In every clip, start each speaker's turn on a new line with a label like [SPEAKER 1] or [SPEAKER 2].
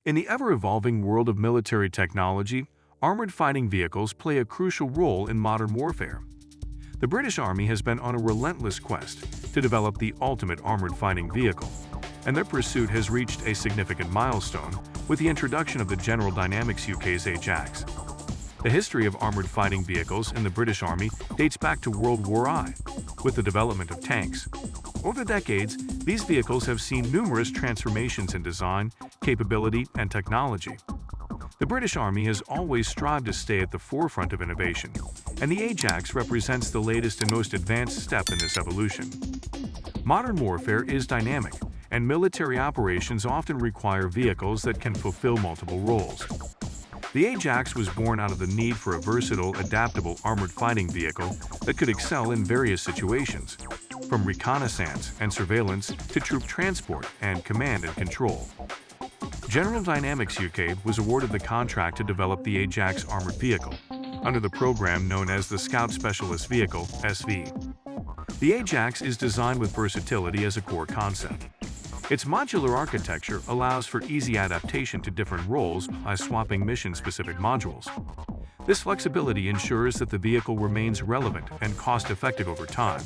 [SPEAKER 1] In the ever-evolving world of military technology, armored fighting vehicles play a crucial role in modern warfare. The British Army has been on a relentless quest to develop the ultimate armored fighting vehicle, and their pursuit has reached a significant milestone with the introduction of the General Dynamics UK's Ajax. The history of armored fighting vehicles in the British Army dates back to World War I, with the development of tanks. Over the decades, these vehicles have seen numerous transformations in design, capability, and technology. The British Army has always strived to stay at the forefront of innovation, and the Ajax represents the latest and most advanced step in this evolution. Modern warfare is dynamic, and military operations often require vehicles that can fulfill multiple roles. The Ajax was born out of the need for a versatile, adaptable armored fighting vehicle that could excel in various situations, from reconnaissance and surveillance to troop transport and command and control. General Dynamics UK was awarded the contract to develop the Ajax armored vehicle under the program known as the Scout Specialist Vehicle (SV). The Ajax is designed with versatility as a core concept. Its modular architecture allows for easy adaptation to different roles by swapping mission-specific modules. This flexibility ensures that the vehicle remains relevant and cost-effective over time,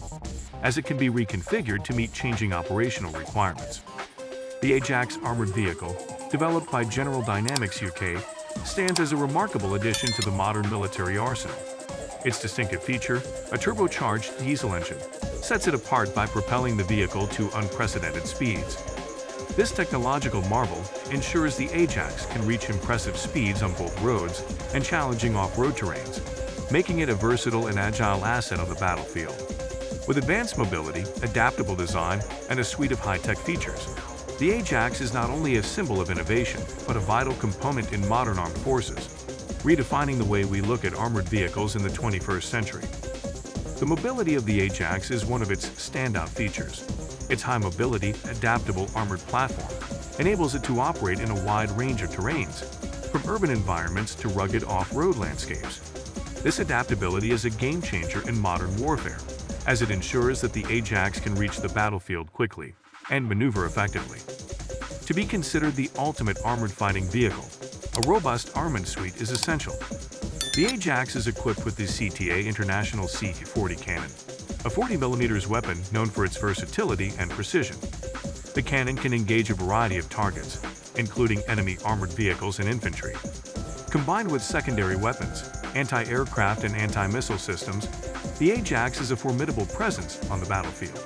[SPEAKER 1] as it can be reconfigured to meet changing operational requirements. The Ajax armored vehicle, developed by General Dynamics UK, stands as a remarkable addition to the modern military arsenal. Its distinctive feature, a turbocharged diesel engine, sets it apart by propelling the vehicle to unprecedented speeds. This technological marvel ensures the Ajax can reach impressive speeds on both roads and challenging off-road terrains, making it a versatile and agile asset on the battlefield. With advanced mobility, adaptable design, and a suite of high-tech features, the Ajax is not only a symbol of innovation, but a vital component in modern armed forces, redefining the way we look at armored vehicles in the 21st century. The mobility of the Ajax is one of its standout features. Its high mobility, adaptable armored platform enables it to operate in a wide range of terrains, from urban environments to rugged off-road landscapes. This adaptability is a game-changer in modern warfare, as it ensures that the Ajax can reach the battlefield quickly and maneuver effectively. To be considered the ultimate armored fighting vehicle, a robust armament suite is essential. The Ajax is equipped with the CTA International C-40 cannon, a 40mm weapon known for its versatility and precision. The cannon can engage a variety of targets, including enemy armored vehicles and infantry. Combined with secondary weapons, anti-aircraft and anti-missile systems, the Ajax is a formidable presence on the battlefield.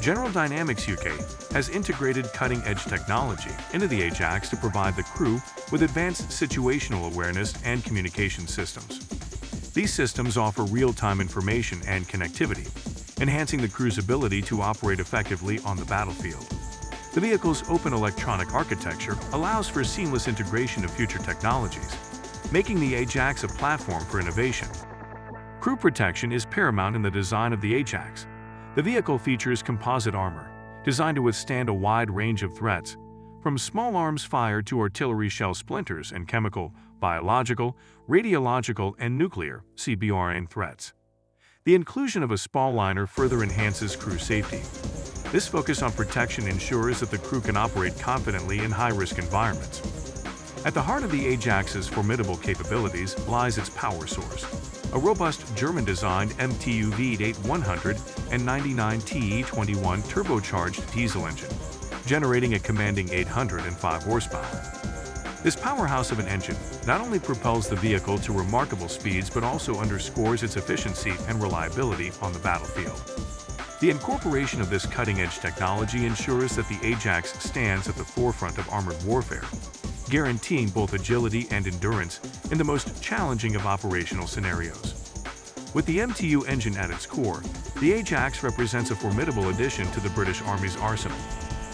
[SPEAKER 1] General Dynamics UK has integrated cutting-edge technology into the Ajax to provide the crew with advanced situational awareness and communication systems. These systems offer real-time information and connectivity, enhancing the crew's ability to operate effectively on the battlefield. The vehicle's open electronic architecture allows for seamless integration of future technologies, making the Ajax a platform for innovation. Crew protection is paramount in the design of the Ajax. The vehicle features composite armor, designed to withstand a wide range of threats, from small arms fire to artillery shell splinters and chemical, biological, radiological, and nuclear (CBRN) threats. The inclusion of a spall liner further enhances crew safety. This focus on protection ensures that the crew can operate confidently in high-risk environments. At the heart of the Ajax's formidable capabilities lies its power source, a robust German-designed MTU V8 and 99 TE21 turbocharged diesel engine, generating a commanding 805 horsepower. This powerhouse of an engine not only propels the vehicle to remarkable speeds but also underscores its efficiency and reliability on the battlefield. The incorporation of this cutting-edge technology ensures that the Ajax stands at the forefront of armored warfare, guaranteeing both agility and endurance in the most challenging of operational scenarios. With the MTU engine at its core, the Ajax represents a formidable addition to the British Army's arsenal,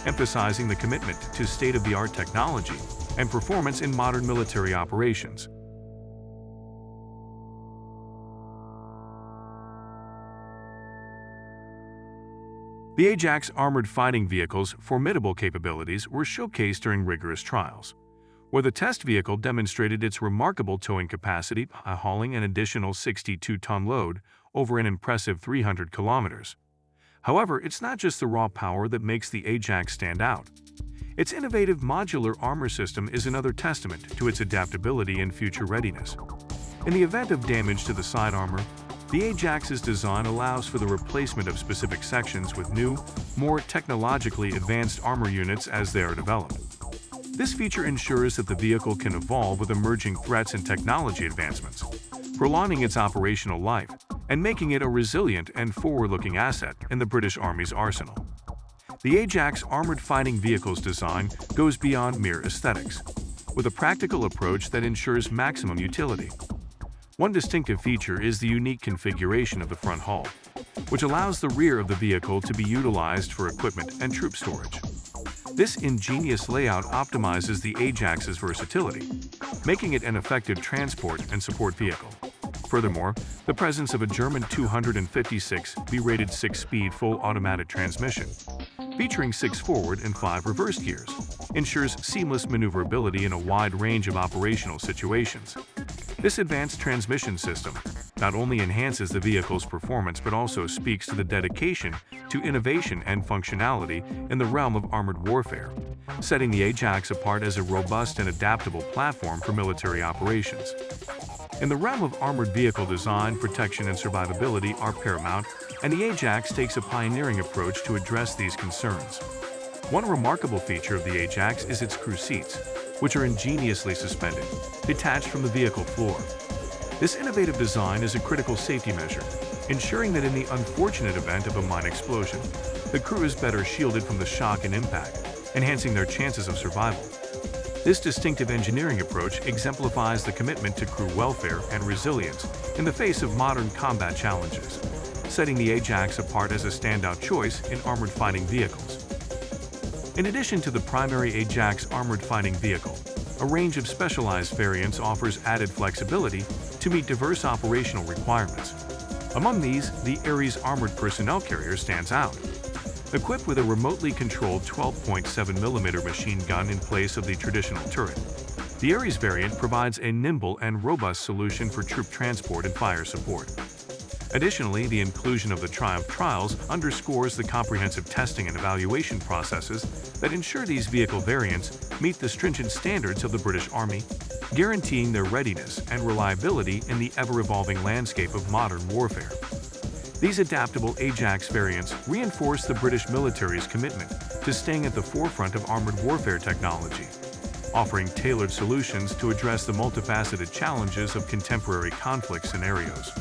[SPEAKER 1] emphasizing the commitment to state-of-the-art technology and performance in modern military operations. The Ajax armored fighting vehicle's formidable capabilities were showcased during rigorous trials, where the test vehicle demonstrated its remarkable towing capacity by hauling an additional 62-ton load over an impressive 300 kilometers. However, it's not just the raw power that makes the Ajax stand out. Its innovative modular armor system is another testament to its adaptability and future readiness. In the event of damage to the side armor, the Ajax's design allows for the replacement of specific sections with new, more technologically advanced armor units as they are developed. This feature ensures that the vehicle can evolve with emerging threats and technology advancements, prolonging its operational life and making it a resilient and forward-looking asset in the British Army's arsenal. The Ajax armored fighting vehicle's design goes beyond mere aesthetics, with a practical approach that ensures maximum utility. One distinctive feature is the unique configuration of the front hull, which allows the rear of the vehicle to be utilized for equipment and troop storage. This ingenious layout optimizes the Ajax's versatility, making it an effective transport and support vehicle. Furthermore, the presence of a German 256 B-rated 6-speed full automatic transmission, featuring 6 forward and 5 reverse gears, ensures seamless maneuverability in a wide range of operational situations. This advanced transmission system not only enhances the vehicle's performance but also speaks to the dedication to innovation and functionality in the realm of armored warfare, setting the Ajax apart as a robust and adaptable platform for military operations. In the realm of armored vehicle design, protection and survivability are paramount, and the Ajax takes a pioneering approach to address these concerns. One remarkable feature of the Ajax is its crew seats, which are ingeniously suspended, detached from the vehicle floor. This innovative design is a critical safety measure, ensuring that in the unfortunate event of a mine explosion, the crew is better shielded from the shock and impact, enhancing their chances of survival. This distinctive engineering approach exemplifies the commitment to crew welfare and resilience in the face of modern combat challenges, setting the Ajax apart as a standout choice in armored fighting vehicles. In addition to the primary Ajax armored fighting vehicle, a range of specialized variants offers added flexibility to meet diverse operational requirements. Among these, the Ares armored personnel carrier stands out. Equipped with a remotely controlled 12.7mm machine gun in place of the traditional turret, the Ares variant provides a nimble and robust solution for troop transport and fire support. Additionally, the inclusion of the Triumph trials underscores the comprehensive testing and evaluation processes that ensure these vehicle variants meet the stringent standards of the British Army, guaranteeing their readiness and reliability in the ever-evolving landscape of modern warfare. These adaptable Ajax variants reinforce the British military's commitment to staying at the forefront of armored warfare technology, offering tailored solutions to address the multifaceted challenges of contemporary conflict scenarios.